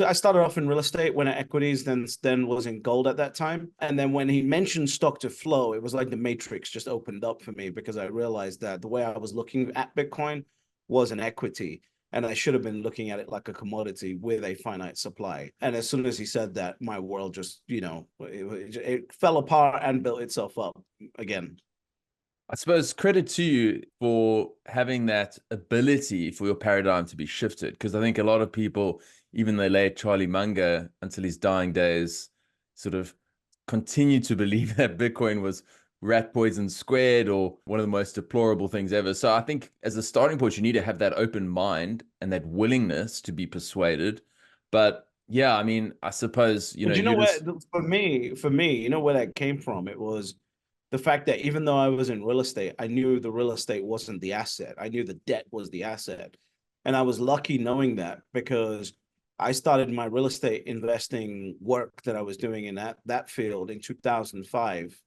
I started off in real estate, when at equities, then was in gold at that time. And then when he mentioned stock to flow, it was like the matrix just opened up for me, because I realized that the way I was looking at Bitcoin was an equity. And I should have been looking at it like a commodity with a finite supply. And as soon as he said that, my world just, it fell apart and built itself up again. I suppose credit to you for having that ability for your paradigm to be shifted. Because I think a lot of people, even the late Charlie Munger until his dying days, sort of continue to believe that Bitcoin was rat poison squared or one of the most deplorable things ever. So I think as a starting point, you need to have that open mind and that willingness to be persuaded. But yeah, I mean, I suppose, But you know you where, just, for me, you know where that came from? It was the fact that even though I was in real estate, I knew the real estate wasn't the asset. I knew the debt was the asset. And I was lucky knowing that, because I started my real estate investing work that I was doing in that field in 2005,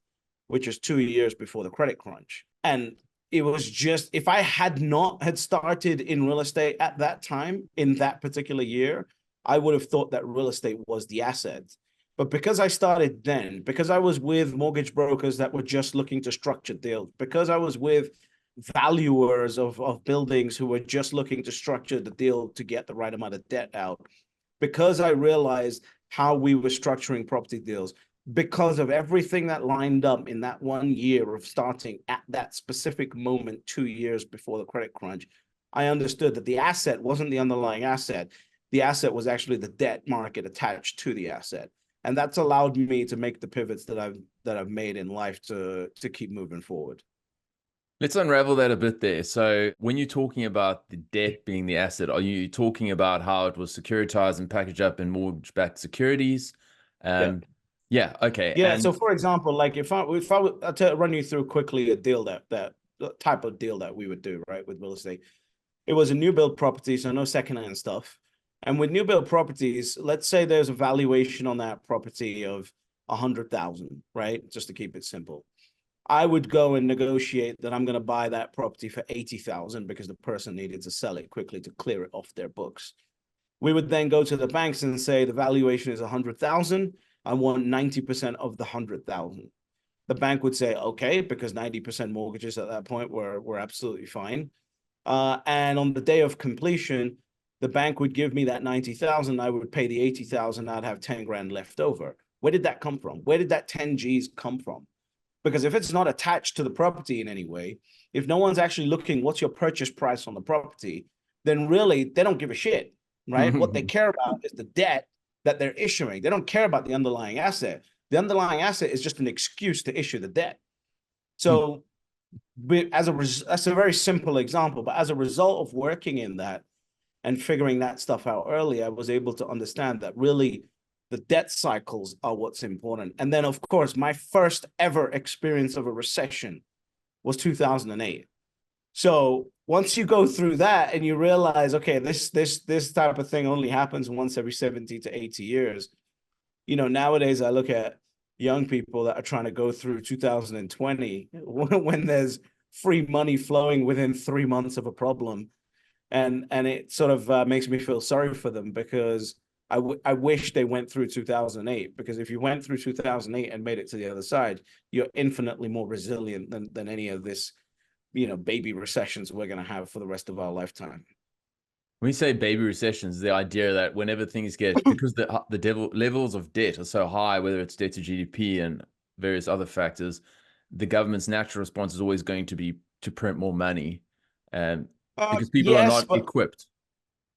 which is 2 years before the credit crunch. And it was just, if I had not had started in real estate at that time, in that particular year, I would have thought that real estate was the asset. But because I started then, because I was with mortgage brokers that were just looking to structure deals, because I was with valuers of buildings who were just looking to structure the deal to get the right amount of debt out, because I realized how we were structuring property deals, because of everything that lined up in that 1 year of starting at that specific moment, 2 years before the credit crunch, I understood that the asset wasn't the underlying asset. The asset was actually the debt market attached to the asset. And that's allowed me to make the pivots that I've made in life to keep moving forward. let's unravel that a bit there. So when you're talking about the debt being the asset, are you talking about how it was securitized and packaged up in mortgage-backed securities? Yeah. Um, yeah, okay. Yeah. And So for example, like I'll run you through quickly a deal that type of deal that we would do, right, with real estate. It was a new build property, so no secondhand stuff. And with new build properties, let's say there's a valuation on that property of 100,000, right? Just to keep it simple. I would go and negotiate that I'm going to buy that property for 80,000 because the person needed to sell it quickly to clear it off their books. We would then go to the banks and say the valuation is 100,000. I want 90% of the 100,000. The bank would say, okay, because 90% mortgages at that point were absolutely fine. And on the day of completion, the bank would give me that 90,000. I would pay the 80,000. I'd have 10 grand left over. Where did that come from? Where did that 10 G's come from? Because if it's not attached to the property in any way, if no one's actually looking, what's your purchase price on the property, then really they don't give a shit, right? What they care about is the debt that they're issuing. They don't care about the underlying asset. The underlying asset is just an excuse to issue the debt. So that's a very simple example, but as a result of working in that and figuring that stuff out early, I was able to understand that really the debt cycles are what's important. And then, of course, my first ever experience of a recession was 2008. So once you go through that and you realize, okay, this type of thing only happens once every 70 to 80 years. Nowadays I look at young people that are trying to go through 2020 when there's free money flowing within 3 months of a problem, and it sort of makes me feel sorry for them, because I wish they went through 2008, because if you went through 2008 and made it to the other side, you're infinitely more resilient than any of this, baby recessions we're going to have for the rest of our lifetime. when you say baby recessions, the idea that whenever things get, because the levels of debt are so high, whether it's debt to GDP and various other factors, the government's natural response is always going to be to print more money, and because people are Yes, not but equipped.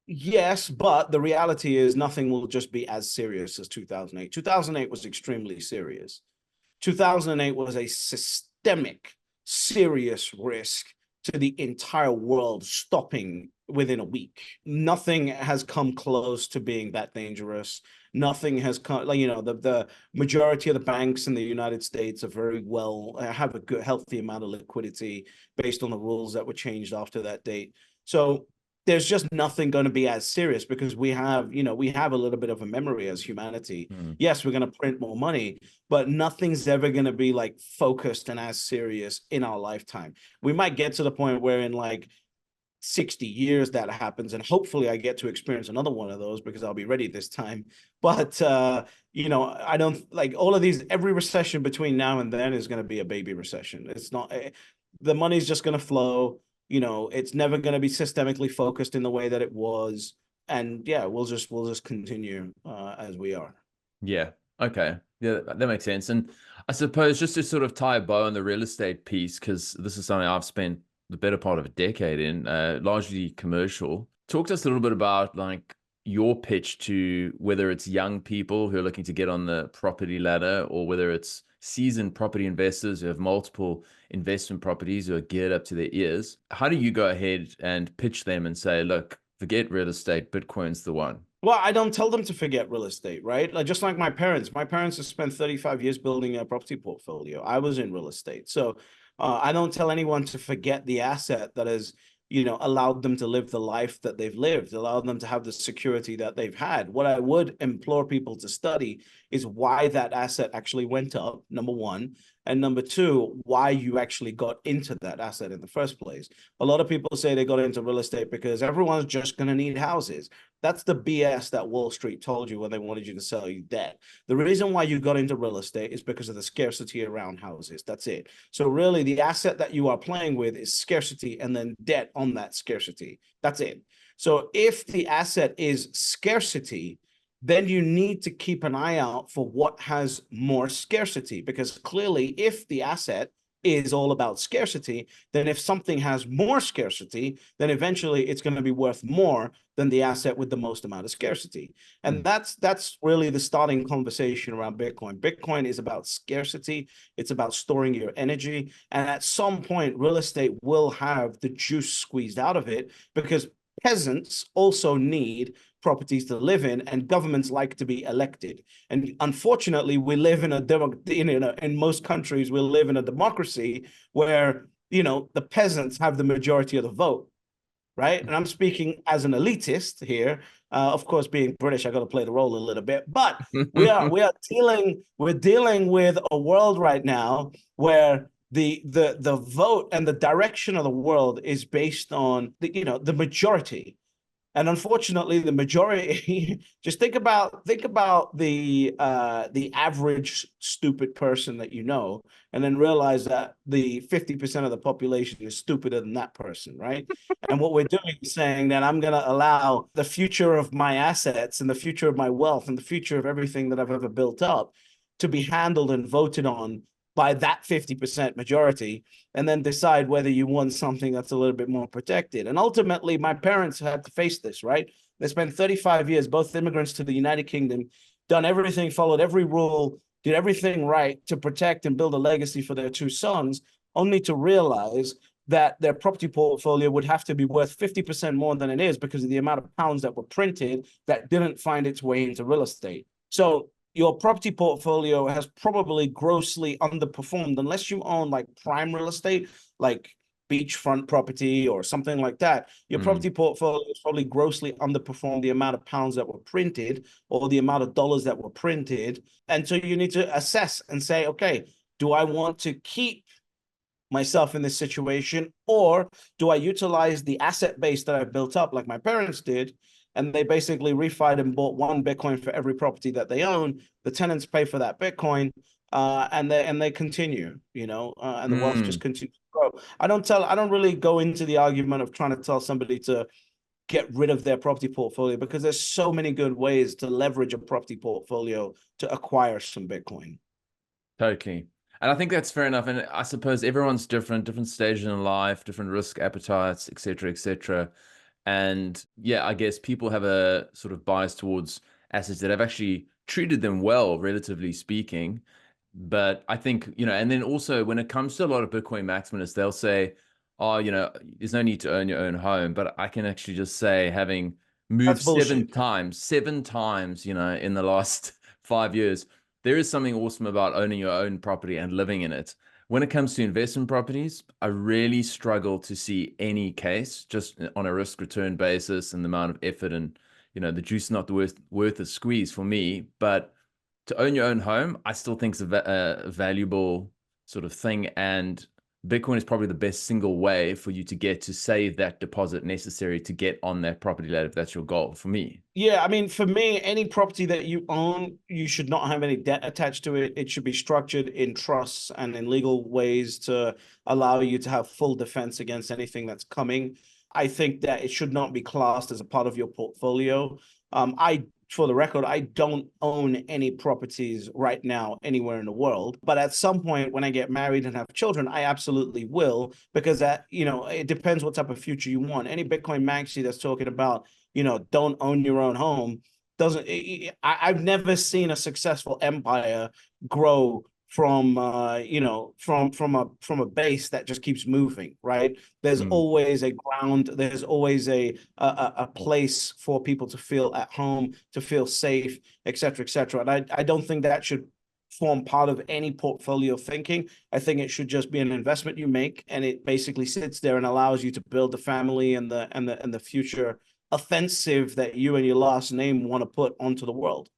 Yes, but the reality is nothing will just be as serious as 2008. 2008 was extremely serious. 2008 was a systemic, serious risk to the entire world stopping within a week. Nothing has come close to being that dangerous. Nothing has come, like, the majority of the banks in the United States are very well, have a good, healthy amount of liquidity based on the rules that were changed after that date. So there's just nothing going to be as serious, because we have a little bit of a memory as humanity. Hmm. Yes, we're going to print more money, but nothing's ever going to be like focused and as serious in our lifetime. We might get to the point where in like 60 years that happens, and hopefully I get to experience another one of those because I'll be ready this time. But you know, I don't like all of these. Every recession between now and then is going to be a baby recession. It's not, the money's just going to flow. You know, it's never going to be systemically focused in the way that it was. And yeah, we'll just continue as we are. Yeah. Okay. Yeah, that makes sense. And I suppose just to sort of tie a bow on the real estate piece, because this is something I've spent the better part of a decade in, largely commercial. Talk to us a little bit about like your pitch to whether it's young people who are looking to get on the property ladder, or whether it's seasoned property investors who have multiple investment properties who are geared up to their ears. How do you go ahead and pitch them and say, look, forget real estate, Bitcoin's the one? Well, I don't tell them to forget real estate, right? Like, just like my parents. My parents have spent 35 years building a property portfolio. I was in real estate. So I don't tell anyone to forget the asset that has, you know, allowed them to live the life that they've lived, allowed them to have the security that they've had. What I would implore people to study is why that asset actually went up, number one. And number two, why you actually got into that asset in the first place. A lot of people say they got into real estate because everyone's just going to need houses. That's the BS that Wall Street told you when they wanted you to sell you debt. The reason why you got into real estate is because of the scarcity around houses. That's it. So really, the asset that you are playing with is scarcity and then debt on that scarcity. That's it. So if the asset is scarcity, then you need to keep an eye out for what has more scarcity, because clearly if the asset is all about scarcity, then if something has more scarcity, then eventually it's going to be worth more than the asset with the most amount of scarcity. And that's really the starting conversation around Bitcoin. Bitcoin is about scarcity. It's about storing your energy. And at some point, real estate will have the juice squeezed out of it, because peasants also need properties to live in, and governments like to be elected. And unfortunately, we live in in most countries, we live in a democracy where, you know, the peasants have the majority of the vote, right? And I'm speaking as an elitist here. Of course, being British, I got to play the role a little bit, but we're dealing with a world right now where the vote and the direction of the world is based on the majority. And unfortunately, the majority, just think about the average stupid person that you know, and then realize that the 50% of the population is stupider than that person, right? And what we're doing is saying that I'm going to allow the future of my assets and the future of my wealth and the future of everything that I've ever built up to be handled and voted on by that 50% majority, and then decide whether you want something that's a little bit more protected. And ultimately, my parents had to face this, right? They spent 35 years, both immigrants to the United Kingdom, done everything, followed every rule, did everything right to protect and build a legacy for their two sons, only to realize that their property portfolio would have to be worth 50% more than it is because of the amount of pounds that were printed that didn't find its way into real estate. So your property portfolio has probably grossly underperformed unless you own like prime real estate, like beachfront property or something like that. Your property portfolio has probably grossly underperformed the amount of pounds that were printed or the amount of dollars that were printed. And so you need to assess and say, okay, do I want to keep myself in this situation, or do I utilize the asset base that I've built up like my parents did? And they basically refied and bought one Bitcoin for every property that they own. The tenants pay for that Bitcoin, and they continue, and the wealth just continues to grow. I don't really go into the argument of trying to tell somebody to get rid of their property portfolio, because there's so many good ways to leverage a property portfolio to acquire some Bitcoin. Totally. And I think that's fair enough. And I suppose everyone's different stages in life, different risk appetites, et cetera, et cetera. And yeah, I guess people have a sort of bias towards assets that have actually treated them well, relatively speaking. But I think, and then also when it comes to a lot of Bitcoin maximalists, they'll say, oh, there's no need to own your own home. But I can actually just say, having moved seven times, in the last 5 years, there is something awesome about owning your own property and living in it. When it comes to investment properties, I really struggle to see any case just on a risk return basis and the amount of effort and, the juice is not worth the squeeze for me. But to own your own home, I still think is a valuable sort of thing. And Bitcoin is probably the best single way for you to get to save that deposit necessary to get on that property ladder, if that's your goal. For me, Yeah, I mean, for me, any property that you own, you should not have any debt attached to it. It should be structured in trusts and in legal ways to allow you to have full defense against anything that's coming. I think that it should not be classed as a part of your portfolio. For the record, I don't own any properties right now anywhere in the world. But at some point, when I get married and have children, I absolutely will, because that, it depends what type of future you want. Any Bitcoin maxi that's talking about, don't own your own home doesn't. I've never seen a successful empire grow from from a base that just keeps moving, right? There's always a ground, there's always a place for people to feel at home, to feel safe, etc., etc. And I don't think that should form part of any portfolio thinking. I think it should just be an investment you make, and it basically sits there and allows you to build the family and the future offensive that you and your last name want to put onto the world.